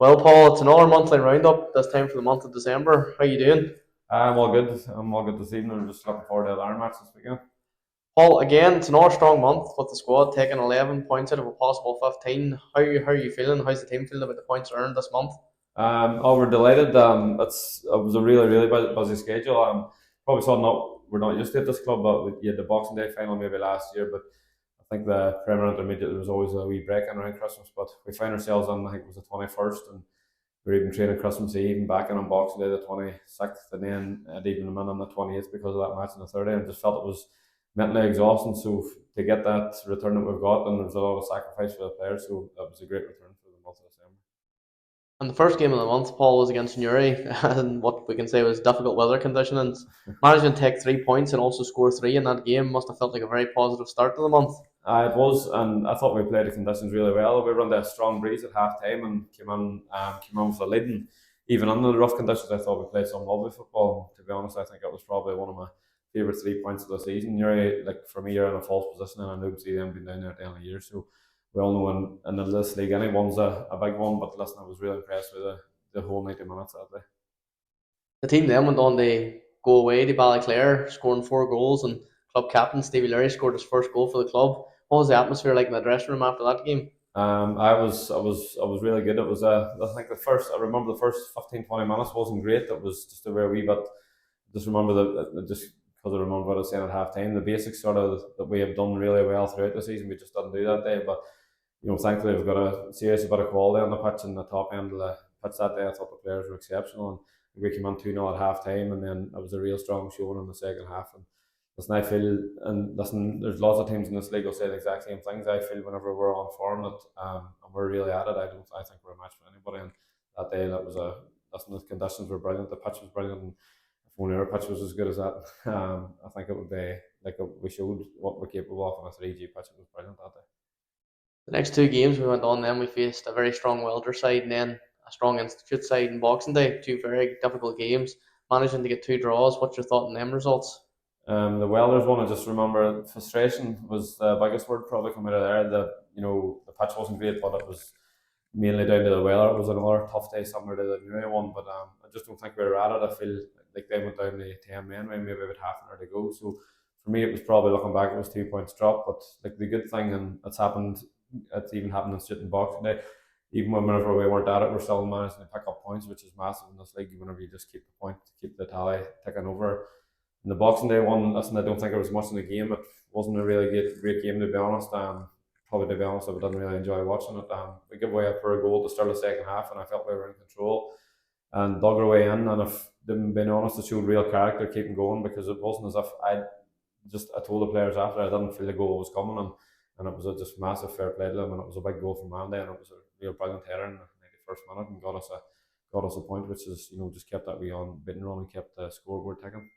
Well, Paul, it's another monthly roundup, this time for the month of December. How you doing? I'm all good. I'm all good this evening. I'm just looking forward to the Iron match this weekend. Paul, again, it's another strong month with the squad taking 11 points out of a possible 15. How are you feeling? How's the team feeling about the points earned this month? We're delighted. It was a really busy schedule. Probably saw not we're not used to at this club, but you had the Boxing Day final maybe last year. But I think the Premier Intermediate there was always a wee break in around Christmas. But we found ourselves on I think it was the 21st, and we were even training Christmas Eve and back in on Boxing Day the 26th, and then even them in on the 28th because of that match on the 30th. And just felt it was mentally exhausting. So to get that return that we've got, and there's a lot of sacrifice for the players, so that was a great return for the month of December. And the first game of the month, Paul, was against Newry, and what we can say was difficult weather conditions. Managing to take 3 points and also score three in that game must have felt like a very positive start to the month. It was, and I thought we played the conditions really well. We were under a strong breeze at half time and came on with a lead. And even under the rough conditions, I thought we played some lovely football. And to be honest, I think it was probably one of my favourite 3 points of the season. You're like for me, you're in a false position, and I don't see them being down there at the end of the year. So we all know in this league, anyone's a big one. But listen, I was really impressed with the whole 90 minutes that day. The team then went on to go away to Ballyclare, scoring 4 goals, and club captain Stevie Leary scored his first goal for the club. What was the atmosphere like in the dressing room after that game? I was really good. It was I think the first I remember the first 15-20 minutes wasn't great. It was just a very wee bit. Just remember just because I remember what I was saying at half time. The basics sort of that we have done really well throughout the season. We just didn't do that day. But thankfully we've got a serious bit of quality on the pitch and the top end of the pitch that day. I thought the players were exceptional, and we came on 2-0 at half time, and then it was a real strong showing in the second half. And listen, I feel, and listen, there's lots of teams in this league will say the exact same things. I feel whenever we're on form that and we're really at it, I think we're a match for anybody. And that day, that was a listen, the conditions were brilliant, the pitch was brilliant, and if only our pitch was as good as that, I think it would be like we showed what we're capable of on a 3G pitch. It was brilliant that day. The next two games we went on, then we faced a very strong Welder side and then a strong Institute side in Boxing Day. Two very difficult games. Managing to get two draws. What's your thought on them results? The Welders one, I just remember frustration was the biggest word probably coming out of there. The pitch wasn't great, but it was mainly down to the weather. It was another tough day similar to the Newry one, but I just don't think we were at it. I feel like they went down to 10 men, maybe about half an hour to go. So for me, it was probably looking back, it was 2 points drop. But like the good thing, and it's even happened in Student Boxing Day. Even whenever we weren't at it, we're still managing to pick up points, which is massive in this league. Whenever you just keep the point, keep the tally ticking over. In the Boxing Day one, listen, I don't think there was much in the game. It wasn't a really great game to be honest. Probably to be honest, I didn't really enjoy watching it. We gave away a poor goal to start the second half, and I felt we were in control and dug our way in. And if being honest, it showed real character keeping going because it wasn't as if I told the players after I didn't feel the goal was coming, and it was a just massive fair play to them, and it was a big goal from Mandy, and it was a real brilliant header in the 91st minute and got us a point, which is just kept that wee on bidding run and kept the scoreboard ticking.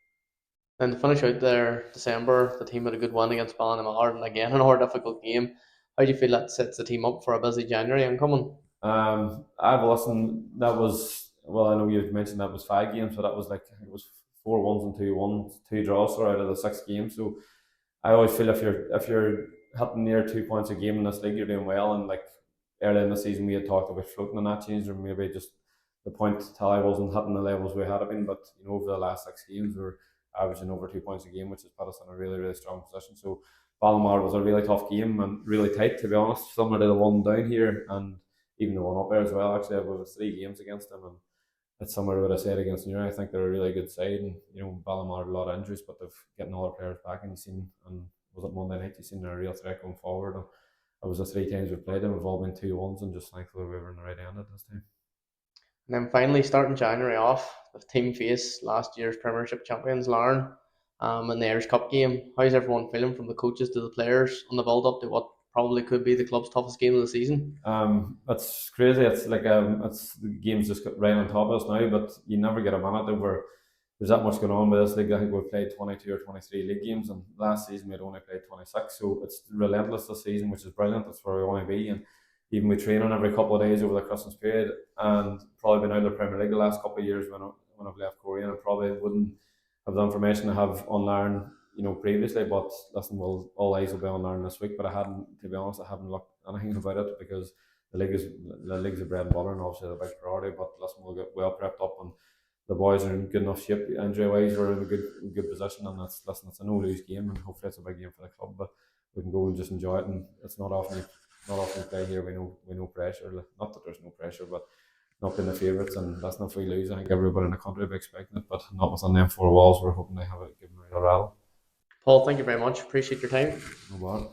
And to finish out there, December, the team had a good win against Ballymahard, and again another difficult game. How do you feel that sets the team up for a busy January incoming? I've listened. That was well. I know you mentioned that was 5 games, but that was like it was 4 1s and 2 1s, two draws so out of the 6 games. So I always feel if you're hitting near 2 points a game in this league, you're doing well. And like early in the season, we had talked about floating in that change, or maybe just the point tally wasn't hitting the levels we had been. But over the last 6 games, we're averaging over 2 points a game, which has put us in a really strong position. So Ballamar was a really tough game and really tight, to be honest. Similar to the one down here and even the one up there as well. Actually, we have 3 games against them, and it's similar to what I said against Newry. I think they're a really good side, and Ballamar had a lot of injuries, but they've getting all their players back. And was it Monday night? You seen they're a real threat going forward. And it was the 3 times we played them. We've all been 2 1s, and just thankfully we were in the right end at this time. And then finally, starting January off, the team face last year's Premiership champions, Larne, in the Irish Cup game. How's everyone feeling from the coaches to the players on the build up to what probably could be the club's toughest game of the season? It's crazy. It's like it's the game's just got right on top of us now, but you never get a minute over. There's that much going on with this league. I think we've played 22 or 23 league games, and last season we'd only played 26. So it's relentless this season, which is brilliant. That's where we want to be, and even we train on every couple of days over the Christmas period, and probably been out of the Premier League the last couple of years when I've left Korea, and I probably wouldn't have the information I have on Larn, previously. But listen, well, all eyes will be on Larn this week. But I hadn't, to be honest, I haven't looked anything about it because the league is the league's a bread and butter, and obviously the big priority. But listen, we'll get well prepped up, and the boys are in good enough shape. Injury wise, we're in a good position, and that's listen, it's a no lose game, and hopefully it's a big game for the club. But we can go and just enjoy it, and it's not often you play here. We know pressure. Not that there's no pressure, but not being the favourites, and that's not if we lose. I think everybody in the country will be expecting it, but not within them four walls. We're hoping they have it, give them a real rattle. Paul, thank you very much. Appreciate your time. No bother.